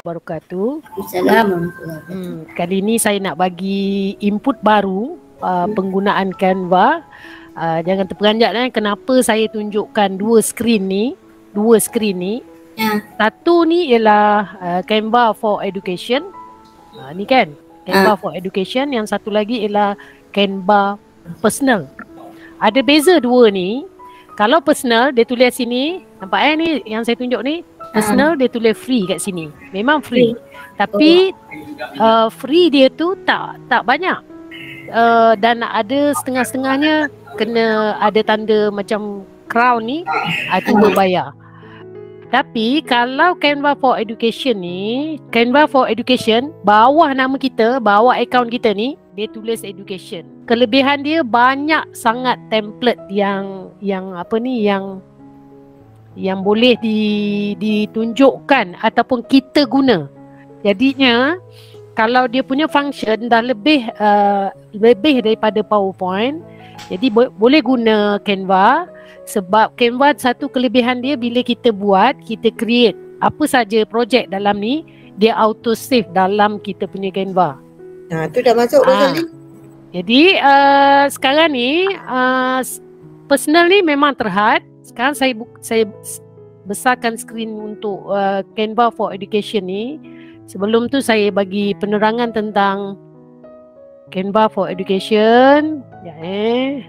wabarakatuh. Assalamualaikum. Kali ni saya nak bagi input baru penggunaan Canva. Jangan terperanjat kenapa saya tunjukkan dua skrin ni. Satu ni ialah Canva for Education. Ni kan Canva for Education. Yang satu lagi ialah Canva Personal. Ada beza dua ni. Kalau personal dia tulis sini, nampak ni yang saya tunjuk ni, personal dia tulis free kat sini. Memang free. Tapi free dia tu tak banyak. Dan ada setengah-setengahnya kena ada tanda macam crown ni, itu berbayar. Tapi kalau Canva for Education ni, Canva for Education, bawah nama kita, bawah akaun kita ni, dia tulis education. Kelebihan dia banyak sangat template yang boleh ditunjukkan ataupun kita guna. Jadinya kalau dia punya function dah lebih daripada PowerPoint, jadi boleh guna Canva. Sebab Canva satu kelebihan dia, bila kita buat, kita create apa saja projek dalam ni, dia auto save dalam kita punya Canva. Tu dah masuk kali. Jadi sekarang ni personal ni memang terhad. Sekarang saya besarkan skrin untuk Canva for Education ni. Sebelum tu saya bagi penerangan tentang Canva for Education. Okay,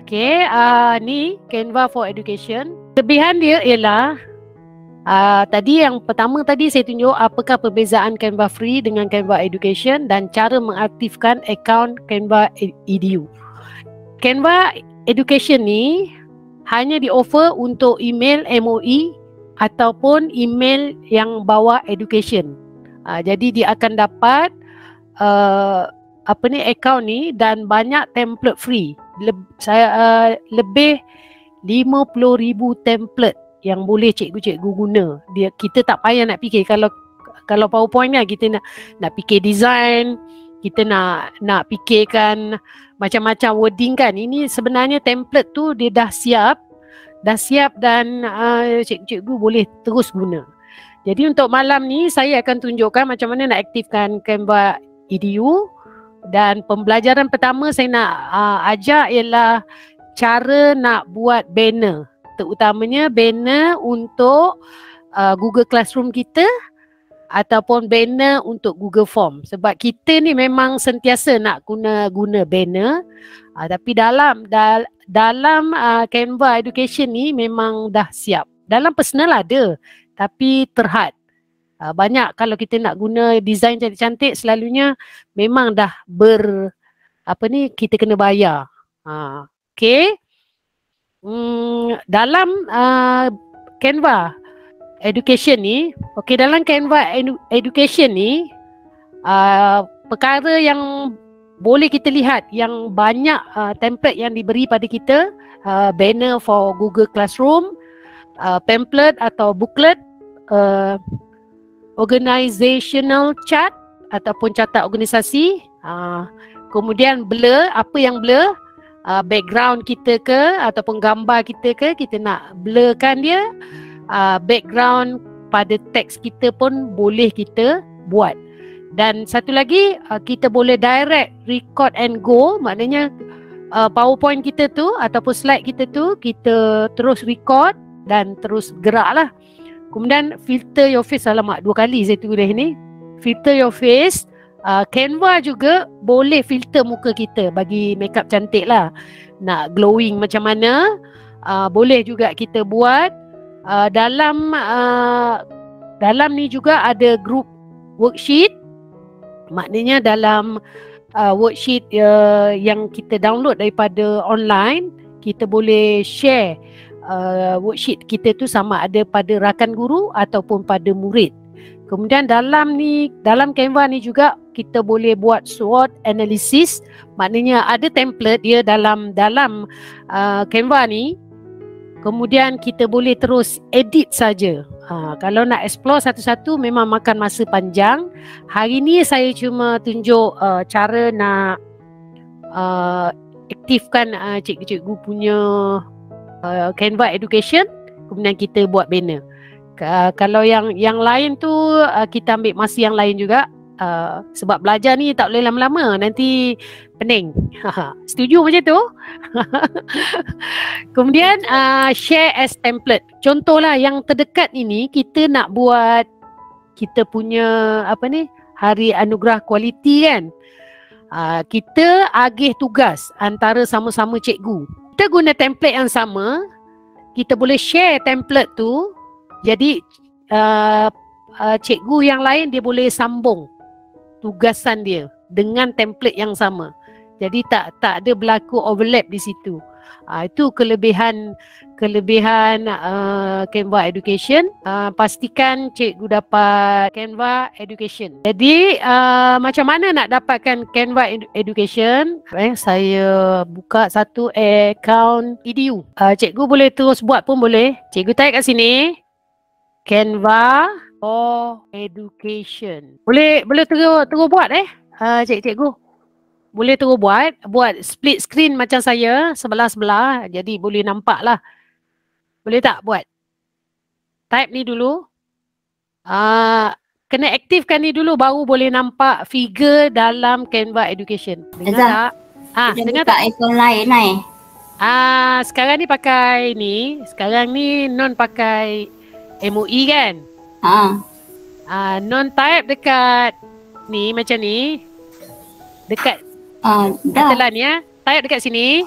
ni Canva for Education. Kelebihan dia ialah tadi yang pertama tadi saya tunjuk apakah perbezaan Canva Free dengan Canva Education dan cara mengaktifkan akaun Canva Edu. Canva Education ni hanya di-offer untuk email MOE ataupun email yang bawa education. Jadi dia akan dapat akaun ni dan banyak template free. Lebih 50,000 template yang boleh cikgu-cikgu guna. Kita tak payah nak fikir. Kalau PowerPoint kan kita nak fikir design, kita nak fikirkan macam-macam wording kan. Ini sebenarnya template tu dia dah siap dan cikgu-cikgu boleh terus guna. Jadi untuk malam ni saya akan tunjukkan macam mana nak aktifkan Canva Edu. Dan pembelajaran pertama saya nak ajar ialah cara nak buat banner. Terutamanya banner untuk Google Classroom kita ataupun banner untuk Google Form. Sebab kita ni memang sentiasa nak guna banner. Tapi dalam Canva Education ni memang dah siap. Dalam personal ada, tapi terhad. Banyak kalau kita nak guna design cantik-cantik, selalunya memang dah kita kena bayar. Okay. Dalam Canva Education ni, dalam Canva Education ni, perkara yang boleh kita lihat yang banyak template yang diberi pada kita, banner for Google Classroom, pamphlet atau booklet, organizational chart ataupun catat organisasi, kemudian blur, apa yang blur, background kita ke ataupun gambar kita ke, kita nak blurkan dia. Background pada teks kita pun boleh kita buat. Dan satu lagi, kita boleh direct record and go, maknanya PowerPoint kita tu ataupun slide kita tu kita terus record dan terus gerak lah. Kemudian filter your face, alamak 2 kali saya tulis ni. Filter your face. Canva juga boleh filter muka kita bagi makeup cantik lah. Nak glowing macam mana, boleh juga kita buat. Dalam ni juga ada group worksheet. Maknanya dalam worksheet yang kita download daripada online, kita boleh share worksheet kita tu sama ada pada rakan guru ataupun pada murid. Kemudian dalam Canva ni juga kita boleh buat SWOT analysis. Maknanya ada template dia dalam Canva ni. Kemudian kita boleh terus edit saja. Kalau nak explore satu-satu memang makan masa panjang. Hari ni saya cuma tunjuk cara nak aktifkan cikgu-cikgu punya Canva Education. Kemudian kita buat banner. Kalau yang lain tu kita ambil masa yang lain juga. Sebab belajar ni tak boleh lama-lama, nanti pening. Setuju macam tu? Kemudian share as template. Contohlah yang terdekat ini, kita nak buat kita punya hari anugerah kualiti kan. Kita agih tugas antara sama-sama cikgu. Kita guna template yang sama, kita boleh share template tu. Jadi cikgu yang lain dia boleh sambung tugasan dia dengan template yang sama. Jadi tak ada berlaku overlap di situ. Itu kelebihan Canva Education. Pastikan cikgu dapat Canva Education. Jadi macam mana nak dapatkan Canva Education? Saya buka satu account EDU. Cikgu boleh terus buat pun boleh. Cikgu type kat sini Canva for Education. Boleh terus buat cikgu. Boleh terus buat split screen macam saya, sebelah-sebelah. Jadi boleh nampak lah. Boleh tak buat? Type ni dulu. Kena aktifkan ni dulu baru boleh nampak figure dalam Canva Education. Dengar tak? Dengar tak? Ikon lain Sekarang ni pakai ni. Sekarang ni non pakai MOE kan? Non type dekat ni macam ni. Dekat katalah ni type dekat sini.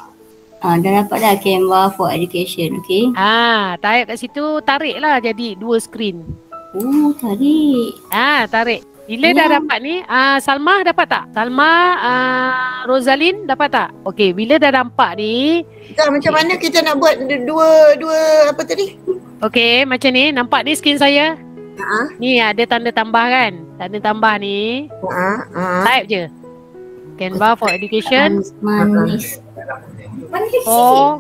Dah dapat dah Canva for Education, okey. Type kat situ, tarik lah jadi 2 screen. Tarik. Tarik. Bila dah dapat ni, Salma dapat tak? Salma, Rosalyn dapat tak? Okey, bila dah nampak ni. Macam mana kita nak buat dua apa tadi? Okey, macam ni. Nampak ni screen saya? Ni ada tanda tambah kan? Tanda tambah ni. Type je. Canva for Education. Manis. For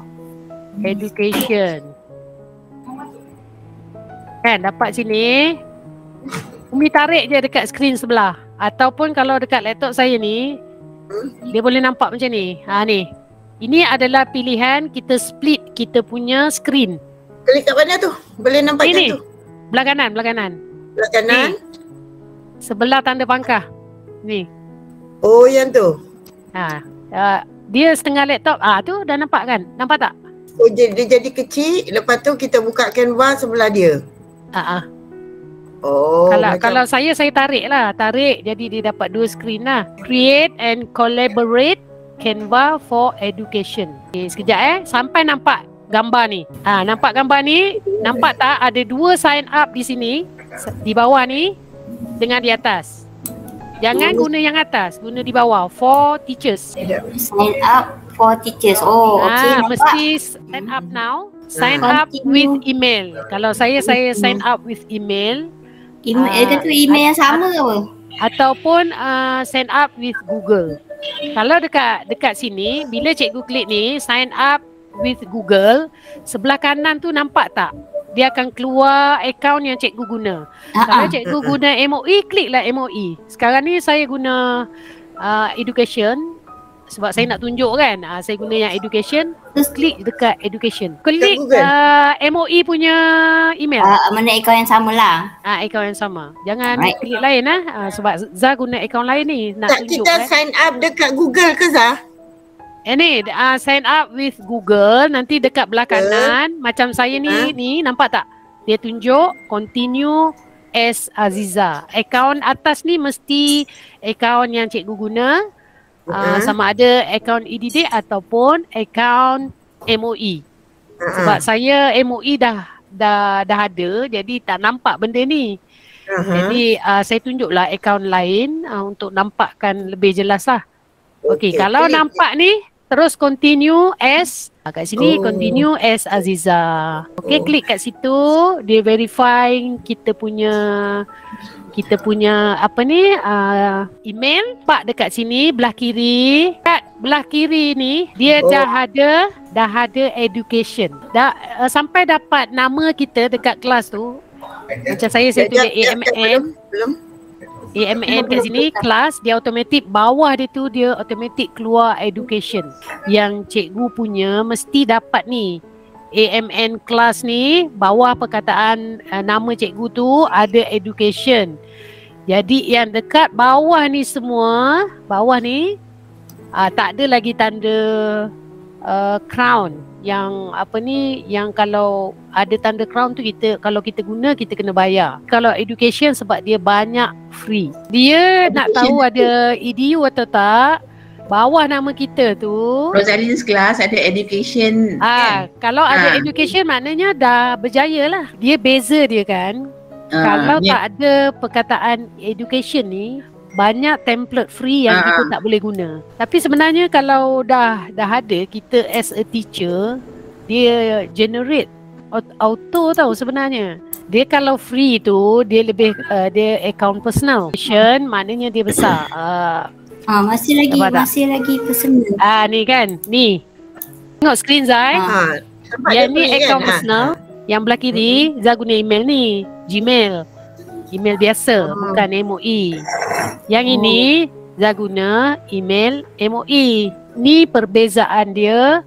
Education. Kan dapat sini. Umi tarik je dekat skrin sebelah. Ataupun kalau dekat laptop saya ni, dia boleh nampak macam ni. Ni. Ini adalah pilihan kita split kita punya skrin. Klik kat mana tu? Boleh nampak ini. tu? Belah kanan. Belah kanan? Ni. Sebelah tanda pangkah. Ni. Oh, yang tu. Dia setengah laptop. Tu dah nampak kan? Nampak tak? Oh, dia jadi kecil. Lepas tu kita buka Canva sebelah dia. Oh, kalau saya tarik lah. Tarik jadi dia dapat 2 screen lah. Create and collaborate Canva for Education. Okay, sekejap sampai nampak gambar ni. Nampak gambar ni? Nampak tak ada 2 sign up di sini. Di bawah ni dengan di atas. Jangan guna yang atas, guna di bawah. For teachers. Sign up for teachers. Oh, okey. Mesti sign up now. Sign up with email. Kalau saya sign up with email. Email ke tu email yang sama ke apa? Ataupun sign up with Google. Kalau dekat sini, bila cikgu klik ni, sign up with Google, sebelah kanan tu nampak tak? Dia akan keluar akaun yang cikgu guna. Kalau cikgu guna MOE, kliklah MOE. Sekarang ni saya guna Education. Sebab saya nak tunjuk kan, saya guna yang Education. Terus klik dekat Education. Klik MOE punya email. Mana akaun yang sama lah. Akaun yang sama. Jangan klik lain sebab Zah guna akaun lain ni. Nak tunjuk kita sign up dekat Google ke Zah? Ni sign up with Google. Nanti dekat belah kanan macam saya ni nampak tak? Dia tunjuk continue as Aziza. Akaun atas ni mesti akaun yang cikgu guna. Sama ada akaun EDD ataupun akaun MOE. Sebab saya MOE dah ada, jadi tak nampak benda ni. Jadi saya tunjuklah akaun lain untuk nampakkan lebih jelas lah. Okey, kalau nampak ni terus continue as kat sini continue as Aziza. Okey, klik kat situ, dia verify kita punya email. Pak dekat sini belah kiri. Kat belah kiri ni dia dah ada education. Sampai dapat nama kita dekat kelas tu. Macam saya tulis AMN. AMN kat sini kelas, dia automatik bawah dia tu dia automatik keluar education. Yang cikgu punya mesti dapat ni. AMN class ni, bawah perkataan nama cikgu tu ada education. Jadi yang dekat bawah ni semua, bawah ni tak ada lagi tanda crown. Yang apa ni, yang kalau ada tanda crown tu kalau kita guna kita kena bayar. Kalau education sebab dia banyak free. Dia nak tahu ada EDU atau tak, bawah nama kita tu Rosalind's class ada education kan? Kalau ada education maknanya dah berjaya lah. Dia beza dia kan. Kalau tak ada perkataan education ni, banyak template free yang kita tak boleh guna. Tapi sebenarnya kalau dah ada, kita as a teacher, dia generate auto tau sebenarnya. Dia kalau free tu dia lebih dia account personal. Maknanya dia besar. Masih lagi personal. Ni kan. Ni. Tengok screen Zai. Yang ni account personal. Yang belah kiri Zai guna email ni, Gmail. Email biasa, bukan MOE. Yang ini Zai guna email MOE. Ni perbezaan dia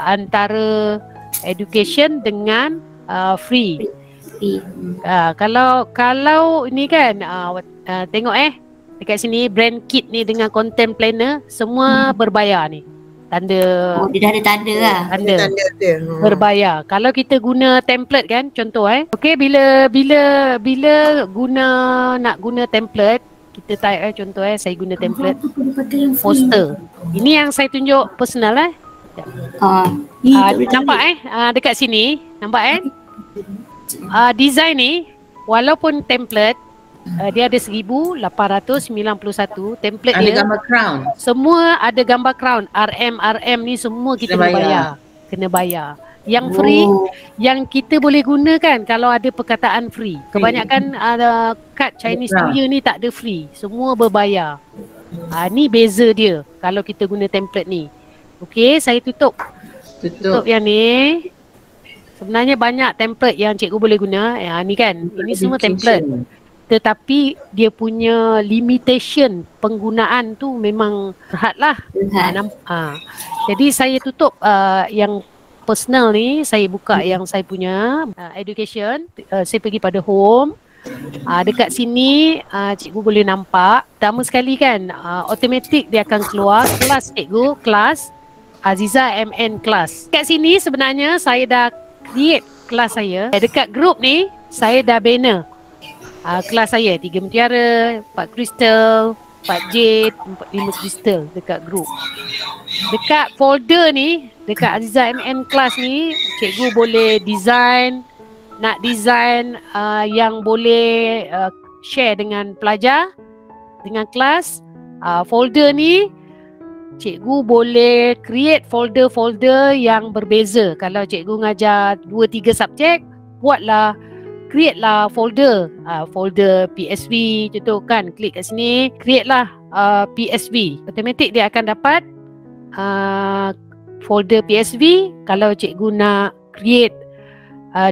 antara education dengan free. Kalau ni kan tengok dekat sini brand kit ni dengan content planner semua berbayar ni. Tanda dia dah ada tanda lah. Tanda dia. Berbayar. Kalau kita guna template kan, contoh okey, bila nak guna template, kita type contoh saya guna template poster. Ini yang saya tunjuk personal nampak dekat sini, nampak design ni walaupun template dia ada 1891 template ada dia. Ada gambar crown. Semua ada gambar crown. RM ni semua kita kena bayar. Yang free yang kita boleh gunakan kalau ada perkataan free. Kebanyakan kad Chinese New Year ni tak ada free. Semua berbayar. Ni beza dia kalau kita guna template ni. Okey, saya tutup yang ni. Sebenarnya banyak template yang cikgu boleh guna. Ni kan. Ini semua template. Tetapi dia punya limitation penggunaan tu memang berat lah. Jadi saya tutup yang personal ni, saya buka yang saya punya education. Saya pergi pada home. Dekat sini cikgu boleh nampak. Pertama sekali kan automatik dia akan keluar kelas cikgu, kelas Aziza MN class. Dekat sini sebenarnya saya dah create kelas saya. Dekat group ni saya dah banner kelas saya 3 mutiara, 4 kristal, 4 jade, 5 kristal dekat group. Dekat folder ni, dekat Aziza MN class ni, cikgu boleh design, nak design yang boleh share dengan pelajar, dengan kelas. Folder ni cikgu boleh create folder-folder yang berbeza. Kalau cikgu ngajar 2-3 subjek, create lah folder, folder PSV contoh kan, klik kat sini, create lah PSV. Automatik dia akan dapat folder PSV. Kalau cikgu nak create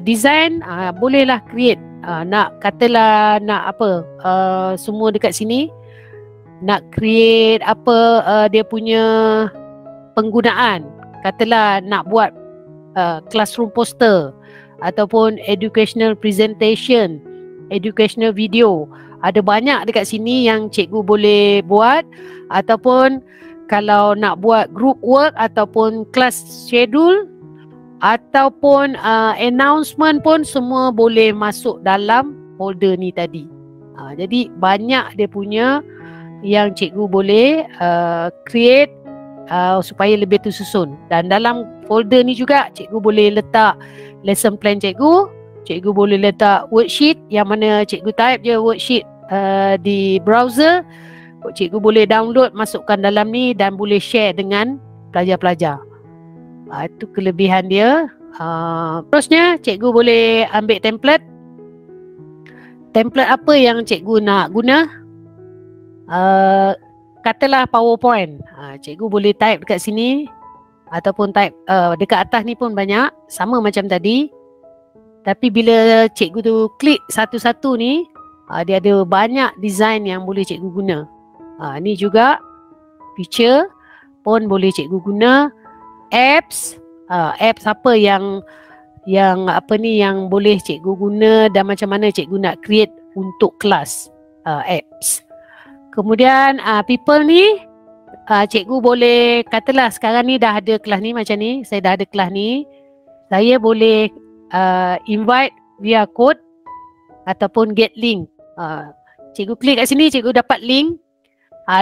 design, bolehlah create. Nak katalah nak apa, semua dekat sini. Nak create apa dia punya penggunaan. Katalah nak buat classroom poster ataupun educational presentation, educational video. Ada banyak dekat sini yang cikgu boleh buat. Ataupun kalau nak buat group work ataupun class schedule ataupun announcement pun semua boleh masuk dalam folder ni tadi. Jadi banyak dia punya yang cikgu boleh create supaya lebih tersusun. Dan dalam folder ni juga cikgu boleh letak lesson plan cikgu. Cikgu boleh letak worksheet yang mana cikgu type je worksheet di browser. Cikgu boleh download, masukkan dalam ni dan boleh share dengan pelajar-pelajar. Itu kelebihan dia. Terusnya cikgu boleh ambil template. Template apa yang cikgu nak guna? Katalah PowerPoint. Cikgu boleh type dekat sini ataupun type dekat atas ni pun banyak, sama macam tadi. Tapi bila cikgu tu klik satu-satu ni, dia ada banyak design yang boleh cikgu guna. Ni juga picture pun boleh cikgu guna. Apps apps apa yang apa ni yang boleh cikgu guna dan macam mana cikgu nak create untuk kelas apps. Kemudian people ni cikgu boleh katalah sekarang ni dah ada kelas ni macam ni, saya dah ada kelas ni, saya boleh invite via code ataupun get link. Cikgu klik kat sini, cikgu dapat link.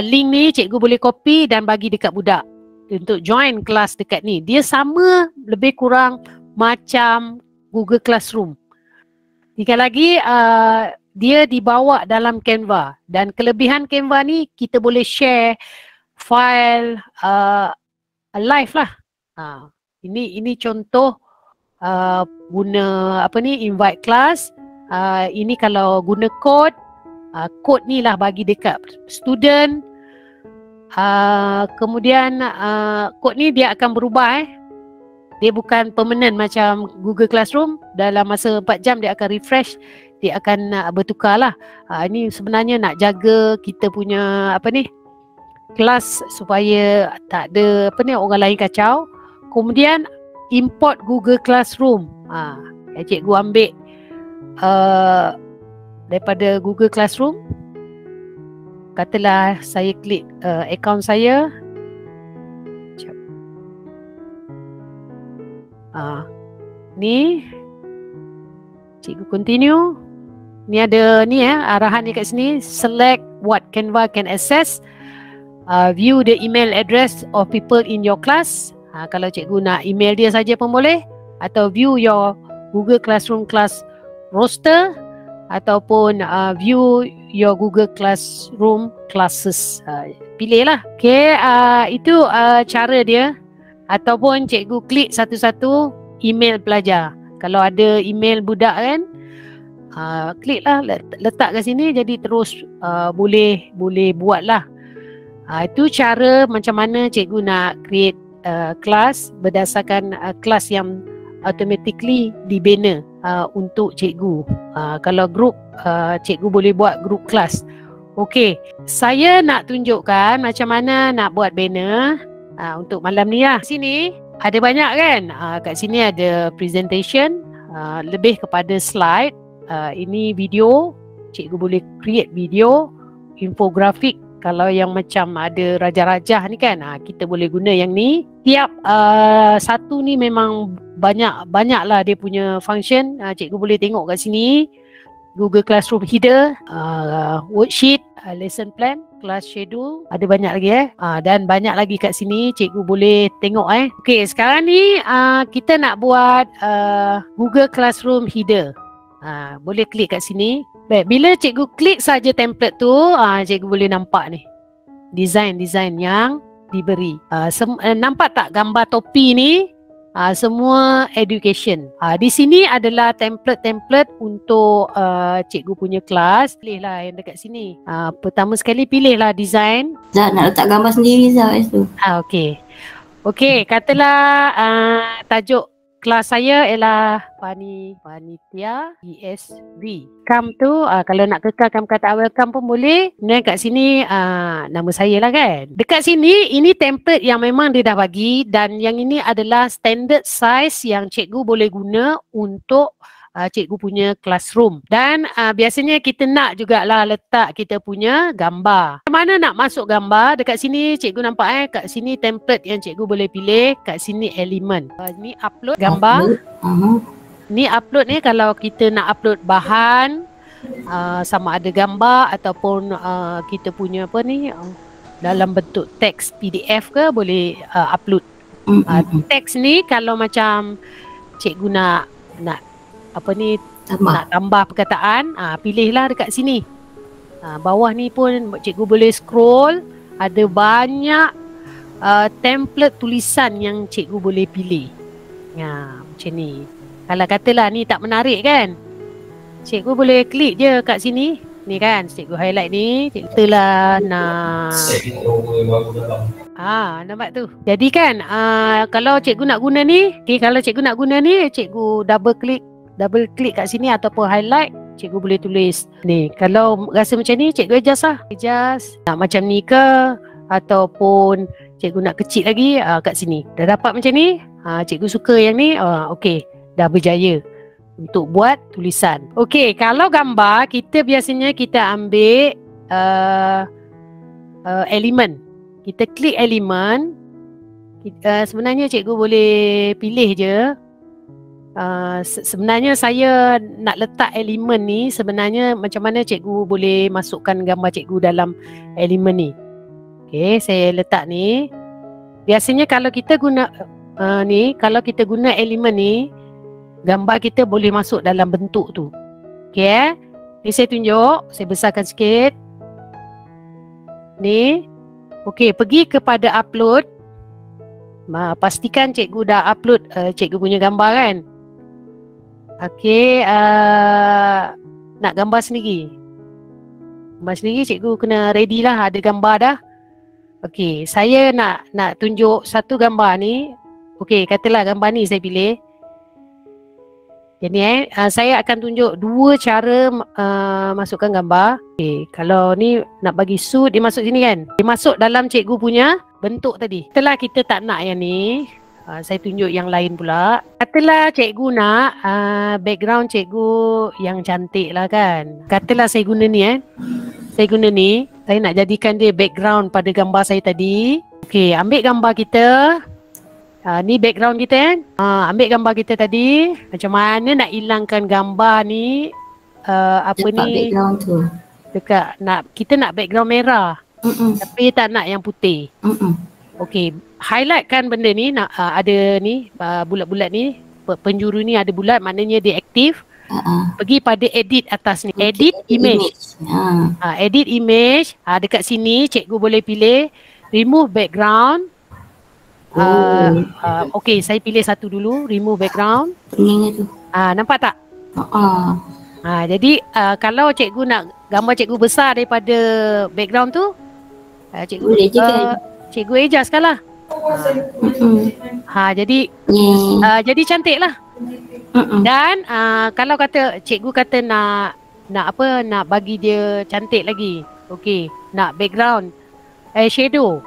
Link ni cikgu boleh copy dan bagi dekat budak untuk join kelas dekat ni. Dia sama lebih kurang macam Google Classroom. Sekali lagi dia dibawa dalam Canva, dan kelebihan Canva ni kita boleh share file live lah. Ini contoh guna apa ni, invite class. Ini kalau guna code, code ni lah bagi dekat student. Kemudian code ni dia akan berubah dia bukan permanent macam Google Classroom. Dalam masa 4 jam dia akan refresh, dia akan bertukar lah. Ini sebenarnya nak jaga kita punya apa ni, kelas supaya tak ada apa ni orang lain kacau. Kemudian import Google Classroom. Cikgu ambil daripada Google Classroom. Katalah saya klik akaun saya. Ni cikgu continue. Ni ada ni arahan ni kat sini. Select what Canva can access. View the email address of people in your class. Kalau cikgu nak email dia saja pun boleh, atau view your Google Classroom class roster, ataupun view your Google Classroom classes. Pilihlah. Okay, itu cara dia. Ataupun cikgu klik satu-satu email pelajar. Kalau ada email budak kan, kliklah, letak kat sini, jadi terus boleh buat lah. Itu cara macam mana cikgu nak create kelas berdasarkan kelas yang automatically dibina untuk cikgu. Kalau group, cikgu boleh buat group kelas. Okey, saya nak tunjukkan macam mana nak buat banner untuk malam ni lah. Sini ada banyak kan. Kat sini ada presentation, lebih kepada slide. Ini video, cikgu boleh create video, infografik. Kalau yang macam ada rajah-rajah ni kan, kita boleh guna yang ni. Tiap satu ni memang banyak lah dia punya function. Cikgu boleh tengok kat sini. Google Classroom header, worksheet, lesson plan, class schedule, ada banyak lagi dan banyak lagi kat sini cikgu boleh tengok Okey, sekarang ni kita nak buat Google Classroom header. Boleh klik kat sini. Baik, bila cikgu klik saja template tu, cikgu boleh nampak ni design yang diberi. Nampak tak gambar topi ni? Semua education. Di sini adalah template untuk cikgu punya kelas. Pilihlah yang dekat sini. Pertama sekali pilihlah design. Zat nak letak gambar sendiri Zat tu. Okey, katalah tajuk kelas saya ialah Panitia ESB. Welcome tu, kalau nak kekalkan perkataan welcome pun boleh. Kemudian kat sini nama saya lah kan. Dekat sini, ini template yang memang dia dah bagi, dan yang ini adalah standard size yang cikgu boleh guna untuk cikgu punya classroom. Dan biasanya kita nak jugalah letak kita punya gambar. Macam mana nak masuk gambar? Dekat sini cikgu nampak kat sini template yang cikgu boleh pilih. Kat sini elemen. Ni upload gambar. Ni upload ni kalau kita nak upload bahan, sama ada gambar ataupun kita punya apa ni, dalam bentuk teks PDF ke, boleh upload. Teks ni kalau macam cikgu nak apa ni, nak tambah perkataan, pilihlah dekat sini. Bawah ni pun cikgu boleh scroll, ada banyak template tulisan yang cikgu boleh pilih. Macam ni. Kalau katalah ni tak menarik kan, cikgu boleh klik je kat sini. Ni kan, cikgu highlight ni, cikgu lah nak nampak tu. Jadi kan, kalau cikgu nak guna ni, kalau cikgu nak guna ni, cikgu double klik kat sini ataupun highlight, cikgu boleh tulis ni. Kalau rasa macam ni, cikgu adjust lah. Adjust nak macam ni ke, ataupun cikgu nak kecil lagi, kat sini. Dah dapat macam ni, Cikgu suka yang ni, okey, dah berjaya untuk buat tulisan. Okey, kalau gambar, kita biasanya kita ambil elemen. Kita klik elemen. Sebenarnya cikgu boleh pilih je. Sebenarnya saya nak letak elemen ni, sebenarnya macam mana cikgu boleh masukkan gambar cikgu dalam elemen ni. Okey, saya letak ni. Biasanya kalau kita guna kalau kita guna elemen ni, gambar kita boleh masuk dalam bentuk tu. Okey, ni saya tunjuk, saya besarkan sikit. Ni. Okey, pergi kepada upload. Pastikan cikgu dah upload cikgu punya gambar kan. Okey, nak gambar sendiri. Gambar sendiri cikgu kena ready lah, ada gambar dah. Okey, saya nak tunjuk satu gambar ni. Okey, katalah gambar ni saya pilih. Jadi saya akan tunjuk dua cara masukkan gambar. Okey, kalau ni nak bagi suit, dia masuk sini kan. Dia masuk dalam cikgu punya bentuk tadi. Setelah kita tak nak yang ni, saya tunjuk yang lain pula. Katalah cikgu nak background cikgu yang cantik lah kan. Katalah saya guna ni Saya guna ni. Saya nak jadikan dia background pada gambar saya tadi. Okey, ambil gambar kita. Ni background kita kan. Ambil gambar kita tadi. Macam mana nak hilangkan gambar ni. Apa Dekat ni. background tu. Kita nak background merah. Tapi tak nak yang putih. Okey, highlight kan benda ni, ada ni bulat-bulat ni, penjuru ni ada bulat, maknanya dia aktif. Pergi pada edit atas ni, edit image. Edit image, dekat sini cikgu boleh pilih remove background. Okey, saya pilih satu dulu, remove background. Peningnya tu. Nampak tak? Jadi kalau cikgu nak gambar cikgu besar daripada background tu, cikgu boleh je kan? Cikgu adjustkan lah. Jadi cantik lah. Dan kalau kata cikgu kata nak bagi dia cantik lagi. Okey, nak background shadow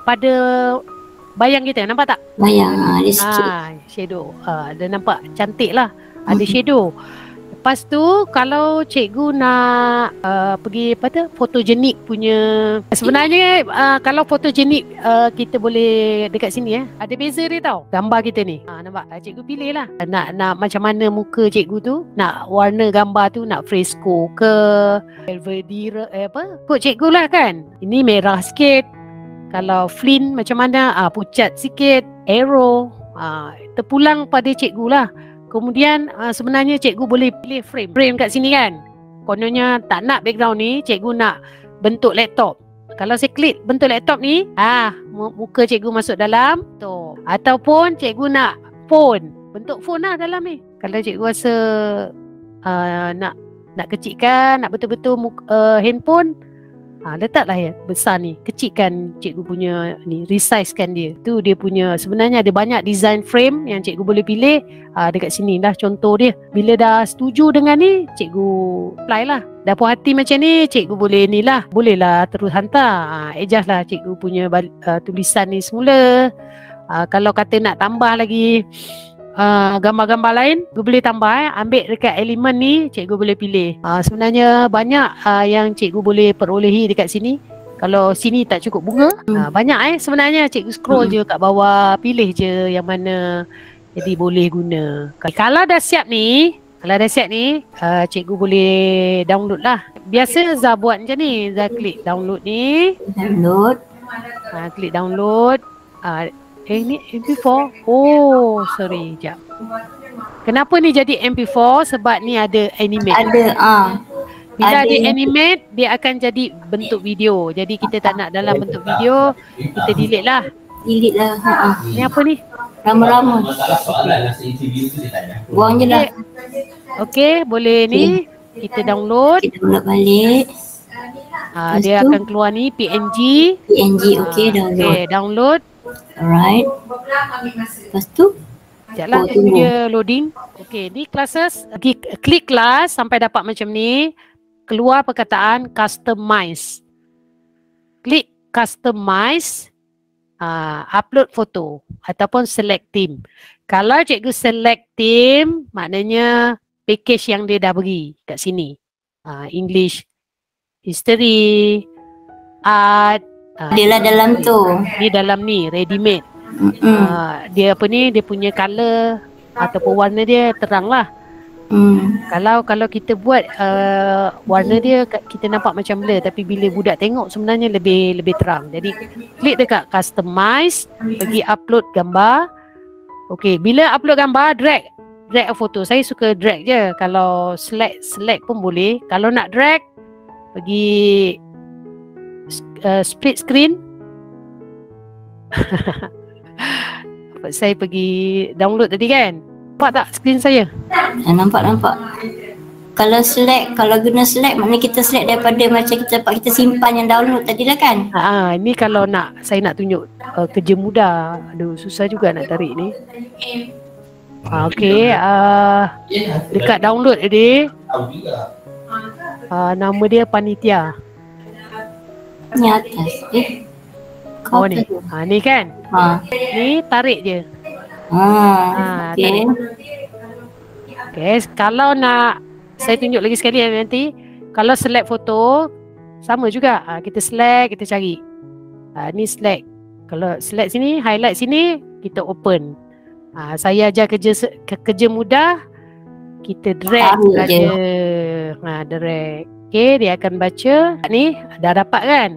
pada bayang kita, nampak tak? Bayang ada sikit. Shadow. Dia nampak cantik lah. Ada shadow. Lepas tu kalau cikgu nak pergi fotogenik punya, sebenarnya kalau fotogenik kita boleh dekat sini ada beza dia tau gambar kita ni. Nampak? Cikgu pilih lah nak macam mana muka cikgu tu, nak warna gambar tu, nak fresco ke Belvedere kod cikgu lah kan. Ini merah sikit. Kalau flint macam mana, pucat sikit, arrow, terpulang pada cikgu lah. Kemudian sebenarnya cikgu boleh pilih frame kat sini kan. Kononnya tak nak background ni, cikgu nak bentuk laptop. Kalau saya klik bentuk laptop ni, muka cikgu masuk dalam tu. Ataupun cikgu nak phone, bentuk phone lah dalam ni. Kalau cikgu rasa nak kecilkan, nak betul-betul handphone, letaklah besar ni, kecilkan cikgu punya ni, resizekan dia. Tu dia punya, sebenarnya ada banyak design frame yang cikgu boleh pilih. Dekat sini lah contoh dia. Bila dah setuju dengan ni, cikgu apply lah. Dah puas hati macam ni, cikgu boleh ni lah, boleh lah terus hantar. Adjust lah cikgu punya tulisan ni semula. Kalau kata nak tambah lagi gambar-gambar lain, cikgu boleh tambah. Ambil dekat elemen ni, cikgu boleh pilih. Sebenarnya banyak yang cikgu boleh perolehi dekat sini. Kalau sini tak cukup bunga, banyak sebenarnya. Cikgu scroll je kat bawah, pilih je yang mana jadi boleh guna. Kalau dah siap ni, cikgu boleh download lah. Biasa Zah buat macam ni. Zah klik download ni. Klik download. Ni MP4. Oh, sorry, jap. Kenapa ni jadi MP4? Sebab ni ada animate. Bila ada animate, dia akan jadi bentuk video. Jadi kita tak nak dalam bentuk video, kita delete lah. Ni apa ni? Rama-rama. Buang je lah. Okey, boleh ni. Kita download. Kita download balik. Dia akan keluar ni PNG. Okey, download. Okay, download. Alright. Lepas tu sekejap lah, dia loading. Okey, ni classes. Klik class sampai dapat macam ni. Keluar perkataan customize. Klik customize. upload foto ataupun select team. Kalau cikgu select team, maknanya package yang dia dah beri kat sini. English, history, art. Adalah dalam tu. Ni dalam ni, ready made. Dia apa ni, dia punya colour ataupun warna dia terang lah. Kalau kita buat warna dia kita nampak macam blur, tapi bila budak tengok sebenarnya lebih terang. Jadi klik dekat customize, pergi upload gambar. Okey, bila upload gambar, drag a foto. Saya suka drag je. Kalau select pun boleh. Kalau nak drag, pergi split screen. Saya pergi download tadi kan. Nampak tak screen saya? Nampak. Kalau guna select, maknanya kita select daripada macam kita simpan yang download tadi lah kan? Ini kalau saya nak tunjuk kerja mudah. Aduh, susah juga nak tarik ni. Okey, dekat download tadi. Nama dia panitia. Ni atas. Oh ni. Ni kan? Ni tarik je. Okey. Okay, kalau nak saya tunjuk lagi sekali nanti. Kalau select foto sama juga. Kita select, kita cari. Ni select. Kalau select sini, highlight sini, kita open. Saya ajar kerja mudah. Kita drag saja. Drag. Okay, dia akan baca. Ni dah dapat kan?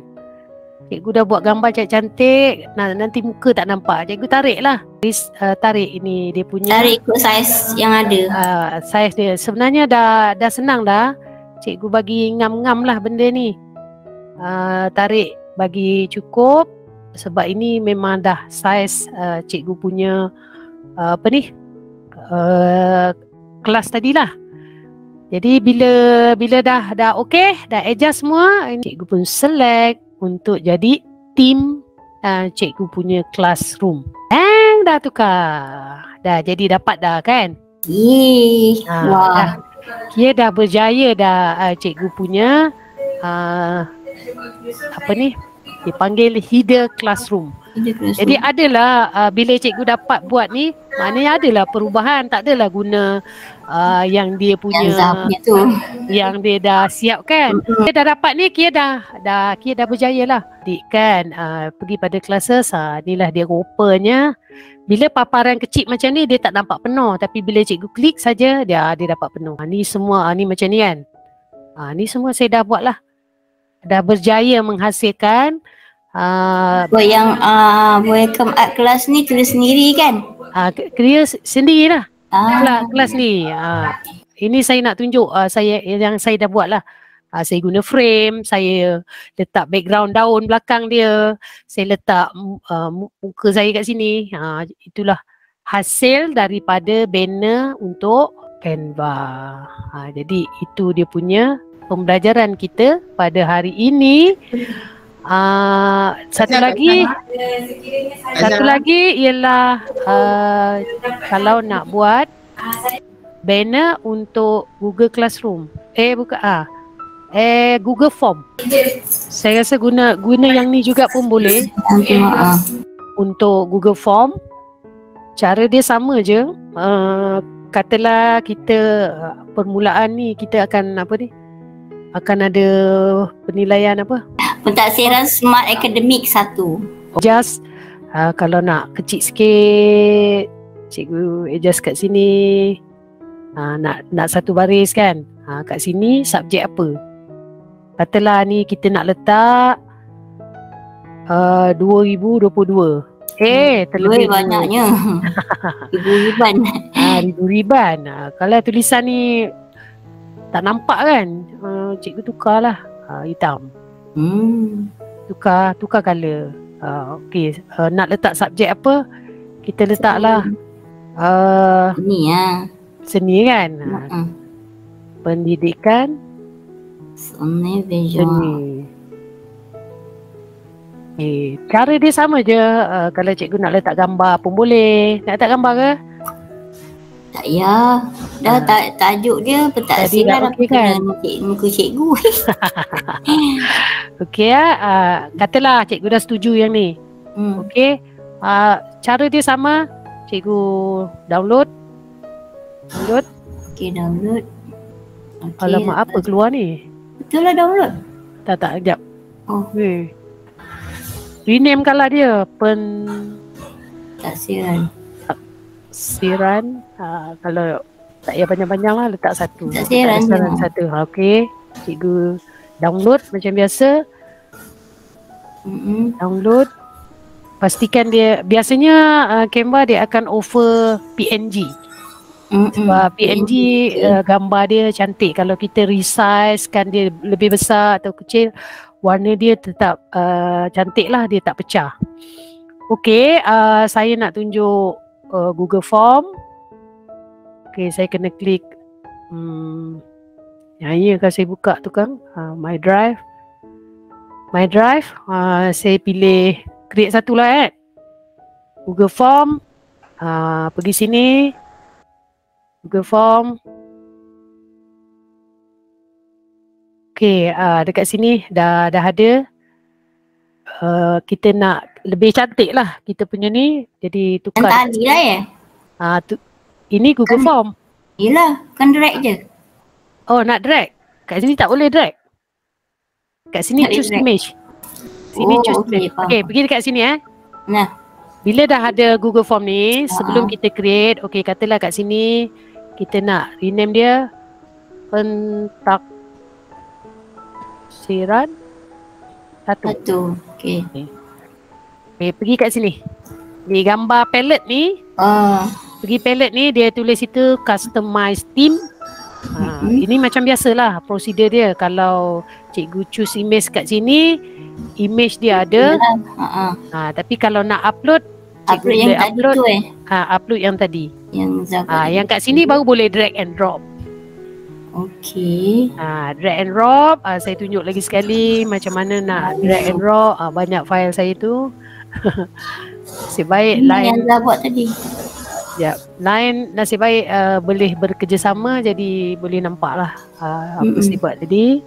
Cikgu dah buat gambar cantik. Nanti muka tak nampak. Cikgu tarik lah. Tarik ini dia punya. Tarik ikut saiz yang ada. Saiz dia. Sebenarnya dah senang dah. Cikgu bagi ngam-ngam lah benda ni. Tarik bagi cukup. Sebab ini memang dah saiz cikgu punya kelas tadilah. Jadi bila dah okey, dah adjust semua, cikgu pun select untuk jadi team cikgu punya classroom. Dah tukar. Dah jadi dapat dah kan? Wah. Dia dah berjaya dah cikgu punya dipanggil Hida Classroom. Jadi adalah bila cikgu dapat buat ni, maknanya adalah perubahan. Tak adalah guna yang dia punya yang dia dah siapkan. Dia dah dapat ni, Kia dah berjaya lah. Adik kan pergi pada classes, inilah dia rupanya. Bila paparan kecil macam ni dia tak nampak penuh, tapi bila cikgu klik saja dia dapat penuh. Ni semua ni macam ni kan. Ni semua saya dah buat lah. Dah berjaya menghasilkan yang welcome art class ni tulis sendiri kan? Dia sendirilah. Kelas ni. Ini saya nak tunjuk yang saya dah buat lah. Saya guna frame, saya letak background daun belakang dia, saya letak muka saya kat sini. Itulah hasil daripada banner untuk Canva. Jadi itu dia punya pembelajaran kita pada hari ini. Satu lagi ialah kalau nak buat banner untuk Google Classroom. Google Form. Saya rasa guna yang ni juga pun boleh. Untuk Google Form, cara dia sama je. Katalah kita permulaan ni kita akan akan ada penilaian Pentaksiran Smart Academic 1. Just kalau nak kecil sikit, cikgu adjust kat sini. Nak satu baris kan. Kat sini subjek apa? Katalah ni kita nak letak 2022. Terlebih banyaknya. Ribu-riban. Ribu-riban. Kalau tulisan ni tak nampak kan, cikgu tukarlah hitam. Tukar colour. Okey, nak letak subjek apa, kita letaklah seni kan. Pendidikan seni visual. Cara dia sama je. Kalau cikgu nak letak gambar pun boleh. Nak letak gambar ke? Tak ya. Dah tajuk dia pentaksiran okay kan? Muka cikgu. Okey katalah cikgu dah setuju yang ni. Okey. Cara dia sama, cikgu download. Okey, download. Okay, Alamak, apa keluar ni? betul lah download. Tak, sekejap. Oh, Rename lah dia. taksiran. Kalau tak payah panjang-panjang lah, letak satu. Taksiran satu. Okey. Cikgu download macam biasa. Download. Pastikan dia, biasanya Canva dia akan offer PNG. Sebab PNG gambar dia cantik. Kalau kita resize kan dia lebih besar atau kecil, warna dia tetap cantik lah, dia tak pecah. Okey, saya nak tunjuk Google Form. Okey, saya kena klik yang kan saya buka tu kan, My Drive. Saya pilih create satu lah Google Form. Pergi sini, Google Form. Okey, dekat sini dah ada. Kita nak lebih cantik lah kita punya ni, jadi tukar. Yang tadi lah ini Google Form. Yelah, kan drag je. Oh, nak drag. Kat sini tak boleh drag. Kat sini choose image. Sini choose image. Okey, pergi dekat sini Nah. Bila dah ada Google Form ni, sebelum kita create, okey, katalah kat sini kita nak rename dia pentaksiran satu. Okey. Okey, pergi kat sini. Di gambar palette ni, pergi palette ni, dia tulis situ customize theme. Ini macam biasalah prosedur dia. Kalau cikgu choose image kat sini, image dia ada. Tapi kalau nak upload, upload yang tadi tu upload yang tadi. Yang yang kat sini baru boleh drag and drop. Okey. Drag and drop. Saya tunjuk lagi sekali macam mana nak drag and drop. Banyak file saya tu. Nasib baik line yang dah buat tadi. Line nasib baik boleh bekerjasama, jadi boleh nampak lah apa saya buat tadi.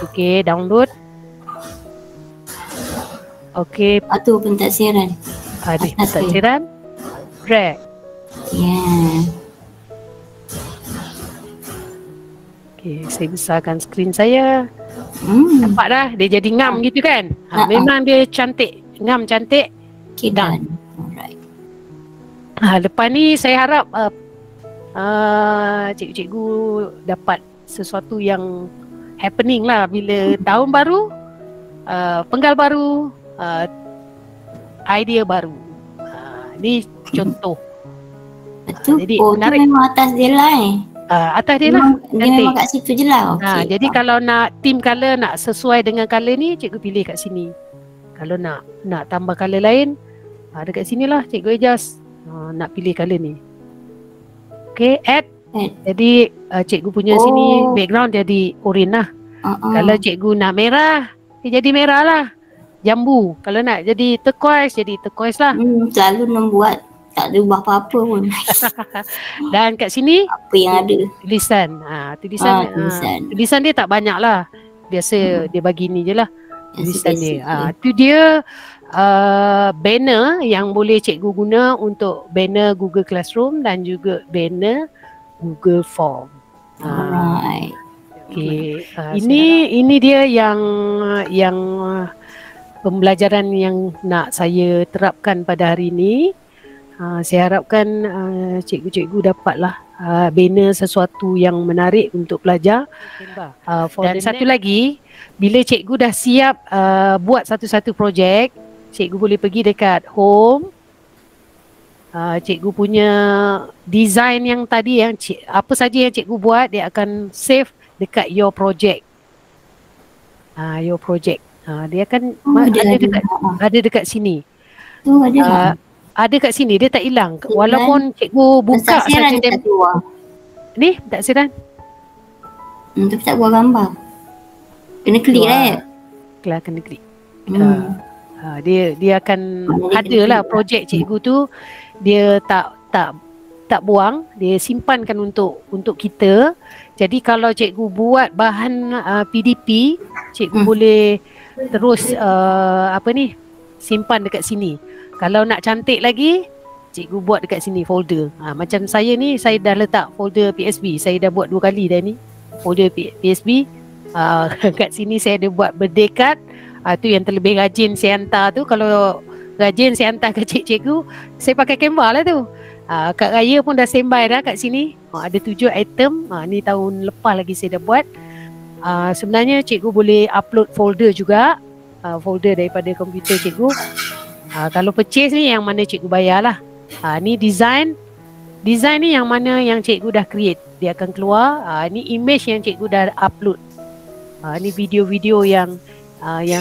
Okey, download. Okey. Tu pentaksiran. Ni pentaksiran. Drag. Okey, saya besarkan skrin saya. Nampak dah, dia jadi ngam gitu kan. Memang dia cantik. Ngam cantik. Okay, done. Alright. Lepas ni saya harap cikgu-cikgu dapat sesuatu yang happening lah bila tahun baru, penggal baru, idea baru. Ni contoh. Betul. Jadi menarik. Memang atas dia lah atas dia lah. Dia memang kat situ je lah. Jadi kalau nak theme colour, nak sesuai dengan colour ni, cikgu pilih kat sini. Kalau nak tambah colour lain, dekat sini lah cikgu adjust. Nak pilih colour ni. Okay, add. Jadi cikgu punya sini background jadi orange lah. Kalau cikgu nak merah, dia jadi merah lah. Jambu. Kalau nak jadi turquoise lah. Selalu membuat tak ada ubah apa-apa pun. Dan kat sini apa yang ada? Tulisan. Tulisan dia tak banyak lah. Biasa dia bagi ni je lah. Tulisan dia. Tu dia banner yang boleh cikgu guna untuk banner Google Classroom dan juga banner Google Form. Alright. Okay. Ini dia yang pembelajaran yang nak saya terapkan pada hari ini. Saya harapkan cikgu-cikgu dapatlah bina sesuatu yang menarik untuk pelajar. Dan satu lagi, bila cikgu dah siap buat satu-satu projek, cikgu boleh pergi dekat home. Cikgu punya design yang tadi, yang apa saja yang cikgu buat, dia akan save dekat your project. Your project. Dia akan ada dekat sini. Ada kat sini, dia tak hilang. Walaupun cikgu buka saja dia keluar. Ni tak siran. Tapi tak buat gambar. Kena klik lah. Kena klik. Dia akan ada lah projek cikgu tu. Dia tak buang, dia simpankan untuk kita. Jadi kalau cikgu buat bahan PDP, cikgu boleh terus simpan dekat sini. Kalau nak cantik lagi, cikgu buat dekat sini folder. Macam saya ni, saya dah letak folder PSB. Saya dah buat 2 kali dah ni folder PSB. Kat sini saya ada buat birthday card. Tu yang terlebih rajin saya hantar tu. Kalau rajin saya hantar ke cikgu, saya pakai Canva lah tu. Kad raya pun dah standby dah kat sini. Ada 7 item. Ni tahun lepas lagi saya dah buat. Sebenarnya cikgu boleh upload folder juga. Folder daripada komputer cikgu. Kalau purchase ni yang mana cikgu bayar lah. Ni design ni yang mana yang cikgu dah create. Dia akan keluar. Ni image yang cikgu dah upload. Ni video-video yang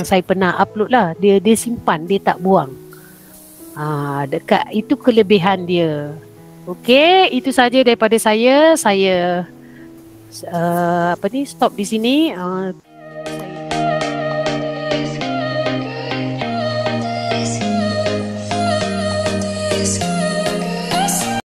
saya pernah upload lah. Dia simpan, dia tak buang. Dekat itu kelebihan dia. Okey, itu saja daripada saya. Saya stop di sini.